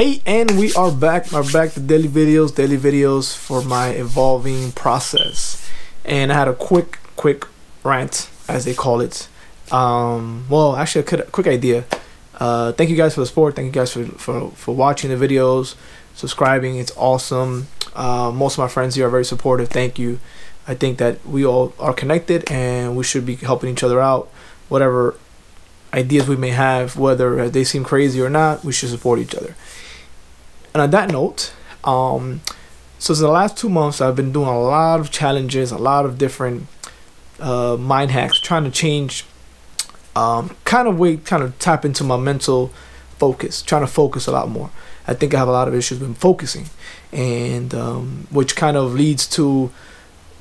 Hey, and we are back. We're back to daily videos for my evolving process. And I had a quick rant, as they call it. Well, actually a quick idea. Thank you guys for the support. Thank you guys for watching the videos, subscribing. It's awesome. Most of my friends here are very supportive. Thank you. I think that we all are connected and we should be helping each other out. Whatever ideas we may have, whether they seem crazy or not, we should support each other. And on that note, so the last 2 months I've been doing a lot of challenges, a lot of different mind hacks, trying to change, kind of tap into my mental focus, trying to focus a lot more. I think I have a lot of issues with focusing, and which kind of leads to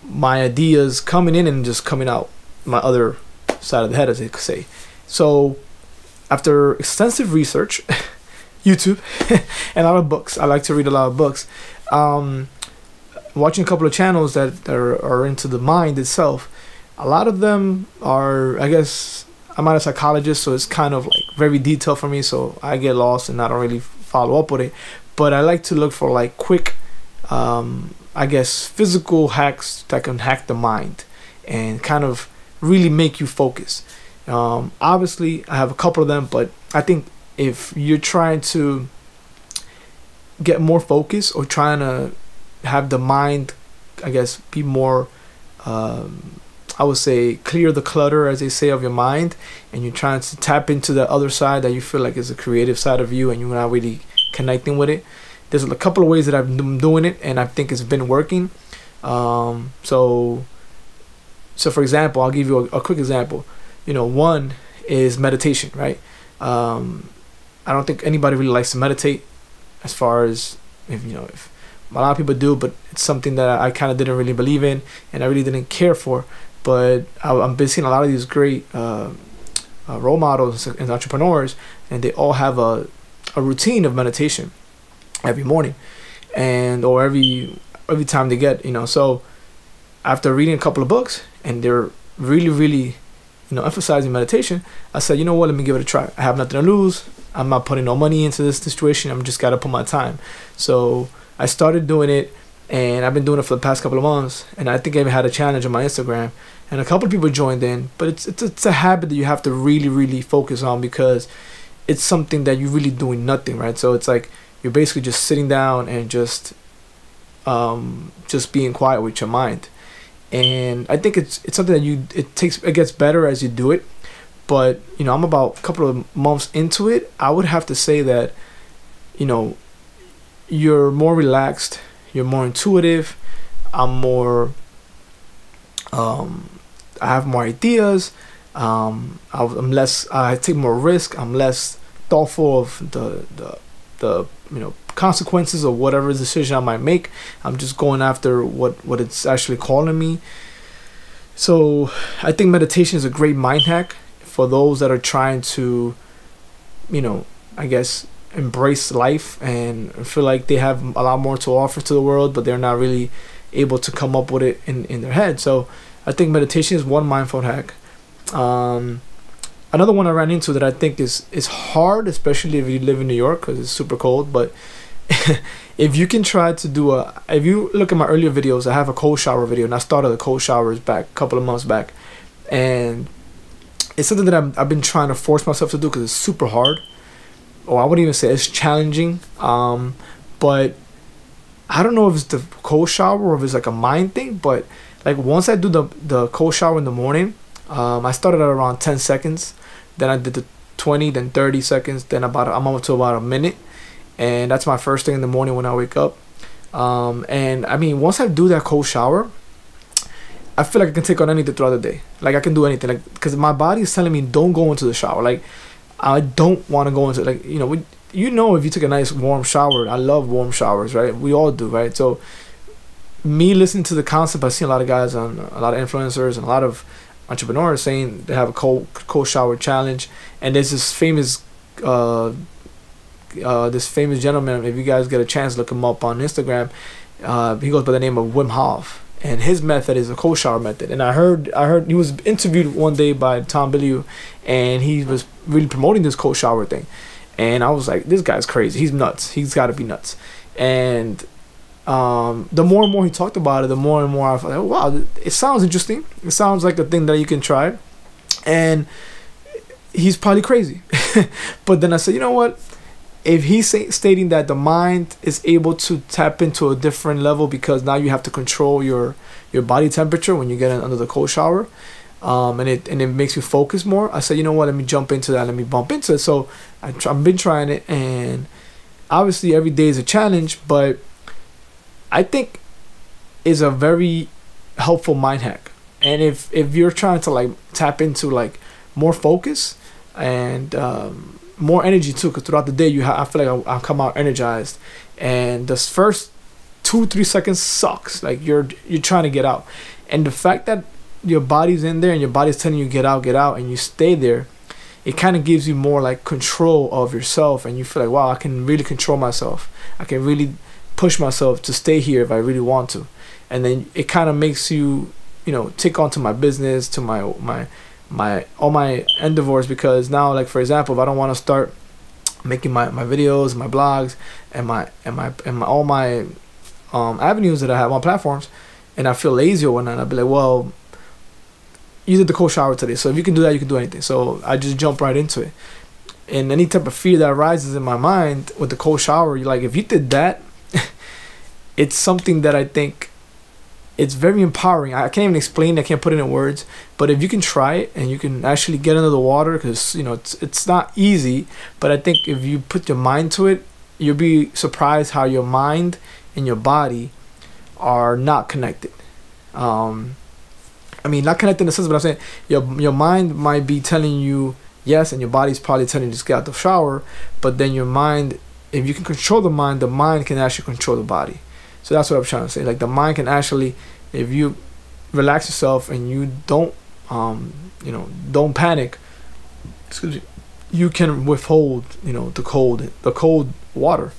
my ideas coming in and just coming out my other side of the head, as they could say. So after extensive research, YouTube, and a lot of books, I like to read a lot of books, watching a couple of channels that are into the mind itself. A lot of them are, I guess, I'm not a psychologist, so it's kind of like very detailed for me, so I get lost and I don't really follow up with it. But I like to look for like quick, I guess, physical hacks that can hack the mind and kind of really make you focus. Obviously I have a couple of them, but I think if you're trying to get more focus or trying to have the mind, I guess, be more, I would say, clear the clutter, as they say, of your mind, and you're trying to tap into the other side that you feel like is a creative side of you and you're not really connecting with it, there's a couple of ways that I've been doing it and I think it's been working. So for example, I'll give you a quick example. You know, one is meditation, right? I don't think anybody really likes to meditate, as far as, if a lot of people do, but it's something that I kind of didn't really believe in and I really didn't care for. But I've been seeing a lot of these great role models and entrepreneurs, and they all have a routine of meditation every morning, and or every time they get, so after reading a couple of books and they're really emphasizing meditation, I said, you know what, let me give it a try. I have nothing to lose. I'm not putting no money into this situation. I'm just gotta put my time. So I started doing it, and I've been doing it for the past couple of months, and I think I even had a challenge on my Instagram, and a couple of people joined in. But it's a habit that you have to really focus on, because it's something that you're really doing nothing, right? So it's like you're basically just sitting down and just being quiet with your mind. And I think it's something that it gets better as you do it. But I'm about a couple of months into it. I would have to say that you're more relaxed, you're more intuitive. I'm more I have more ideas. I'm less, I take more risk. I'm less thoughtful of the consequences of whatever decision I might make. I'm just going after what it's actually calling me. So I think meditation is a great mind hack for those that are trying to, I guess, embrace life and feel like they have a lot more to offer to the world, but they're not really able to come up with it in their head. So I think meditation is one mindful hack. Another one I ran into that I think is hard, especially if you live in New York, because it's super cold. But if you can try to if you look at my earlier videos, I have a cold shower video, and I started the cold showers back a couple of months back, and it's something that I've been trying to force myself to do because it's super hard, or I wouldn't even say it's challenging. But I don't know if it's the cold shower or if it's like a mind thing. But like once I do the cold shower in the morning, I started at around 10 seconds, then I did the 20, then 30 seconds, then I'm up to about a minute, and that's my first thing in the morning when I wake up. And I mean, once I do that cold shower, I feel like I can take on anything throughout the day. Like I can do anything, like, because my body is telling me don't go into the shower. Like I don't want to go into, like, if you take a nice warm shower, I love warm showers, right? We all do, right? So me listening to the concept, I've seen a lot of guys on, a lot of influencers and a lot of entrepreneurs saying they have a cold shower challenge. And there's this famous gentleman, if you guys get a chance, look him up on Instagram. He goes by the name of Wim Hof, and his method is a cold shower method. And I heard he was interviewed one day by Tom Bilyeu, and he was really promoting this cold shower thing. And I was like, this guy's crazy. He's nuts. He's got to be nuts. And the more and more he talked about it, the more and more I felt like, wow, it sounds interesting. It sounds like a thing that you can try. And he's probably crazy. But then I said, you know what? If he's stating that the mind is able to tap into a different level because now you have to control your body temperature when you get under the cold shower, and it makes you focus more, I said, you know what, let me jump into that, let me bump into it. So I've been trying it, and obviously every day is a challenge, but I think it's a very helpful mind hack. And if you're trying to like tap into like more focus and more energy too, because throughout the day I feel like I'll come out energized, and the first 2-3 seconds sucks, like you're trying to get out, and the fact that your body's in there and your body's telling you get out, and you stay there, it kind of gives you more like control of yourself, and you feel like, wow, I can really control myself, I can really push myself to stay here if I really want to. And then it kind of makes you, you know, take on to my business, to my all my endeavors, because now, like for example, if I don't want to start making my videos, my blogs, and my all my avenues that I have on platforms, and I feel lazy or whatnot, I'll be like, well, you did the cold shower today, so if you can do that, you can do anything. So I just jump right into it. And any type of fear that arises in my mind with the cold shower, you're like, if you did that, it's something that I think it's very empowering. I can't even explain it, I can't put it in words, but if you can try it and you can actually get under the water, because you know it's not easy, but I think if you put your mind to it, you'll be surprised how your mind and your body are not connected. I mean, not connected in the sense, but I'm saying your mind might be telling you yes, and your body's probably telling you to get out the shower, but then your mind, if you can control the mind can actually control the body. So that's what I'm trying to say. Like the mind can actually, if you relax yourself and you don't, don't panic, excuse me, you can withhold, the cold water.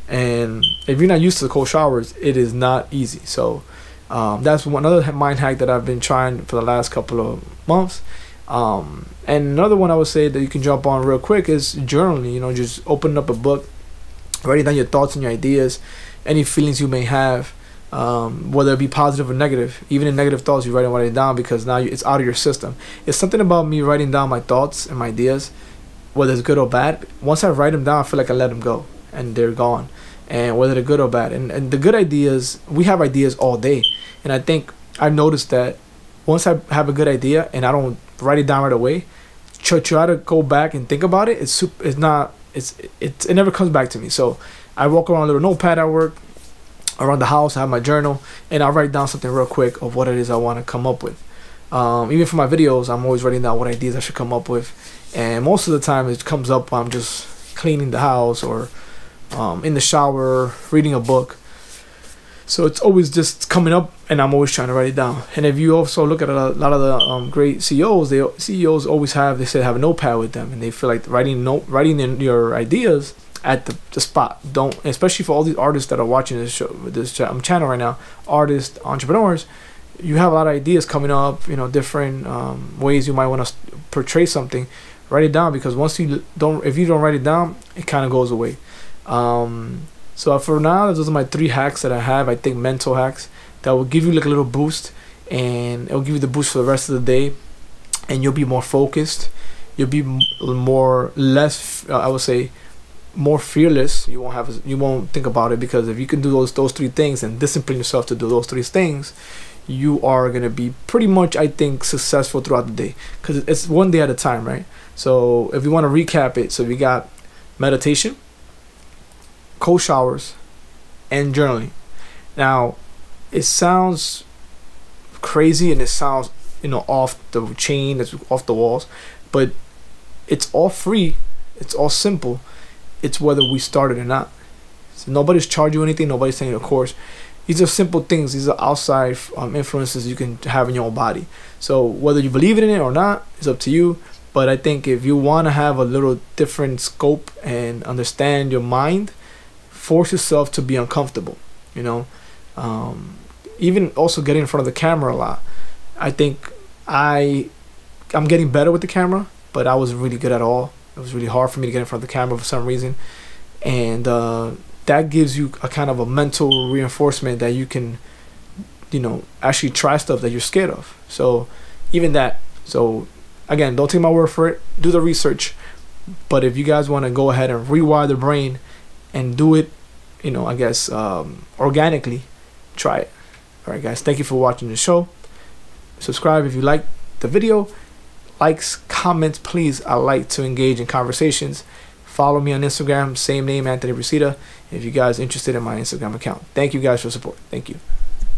And if you're not used to the cold showers, it is not easy. So that's one other mind hack that I've been trying for the last couple of months. And another one I would say that you can jump on real quick is journaling. Just opening up a book, writing down your thoughts and your ideas, any feelings you may have, whether it be positive or negative. Even in negative thoughts, you write it down, because now it's out of your system. It's something about me writing down my thoughts and my ideas, whether it's good or bad. Once I write them down, I feel like I let them go and they're gone, and whether they're good or bad. And the good ideas, we have ideas all day, and I think I've noticed that once I have a good idea and I don't write it down right away, try to go back and think about it, it never comes back to me. So I walk around a little notepad at work, around the house, I have my journal, and I write down something real quick of what it is I want to come up with. Even for my videos, I'm always writing down what ideas I should come up with, and most of the time it comes up while I'm just cleaning the house or in the shower, reading a book. So it's always just coming up, and I'm always trying to write it down. And if you also look at a lot of the great CEOs always have a notepad with them, and they feel like writing in your ideas at the spot. Don't, especially for all these artists that are watching this channel right now, artists, entrepreneurs, you have a lot of ideas coming up, different ways you might want to portray something. Write it down, because if you don't write it down, it kind of goes away. So for now, those are my 3 hacks that I have. I think mental hacks that will give you like a little boost, and it will give you the boost for the rest of the day, and you'll be more focused. You'll be more fearless. You won't think about it, because if you can do those 3 things and discipline yourself to do those 3 things, you are gonna be pretty much, I think, successful throughout the day, because it's one day at a time, right? So if you want to recap it, so we got meditation, cold showers, and journaling. Now, it sounds crazy and it sounds off the chain, it's off the walls, but it's all free, it's all simple. It's whether we start it or not. So nobody's charging you anything, nobody's saying, of course. These are simple things. These are outside influences you can have in your own body. So whether you believe in it or not, it's up to you. But I think if you want to have a little different scope and understand your mind, force yourself to be uncomfortable. Even also getting in front of the camera a lot. I think I'm getting better with the camera, but I wasn't really good at all. It was really hard for me to get in front of the camera for some reason. And that gives you a kind of a mental reinforcement that you can, you know, actually try stuff that you're scared of. So even that. So again, don't take my word for it. Do the research. But if you guys want to go ahead and rewire the brain and do it, you know, I guess organically, try it. All right, guys. Thank you for watching the show. Subscribe if you like the video. Likes, comments, please. I like to engage in conversations. Follow me on Instagram, same name, Anthony Brasida, if you guys are interested in my Instagram account. Thank you guys for support. Thank you.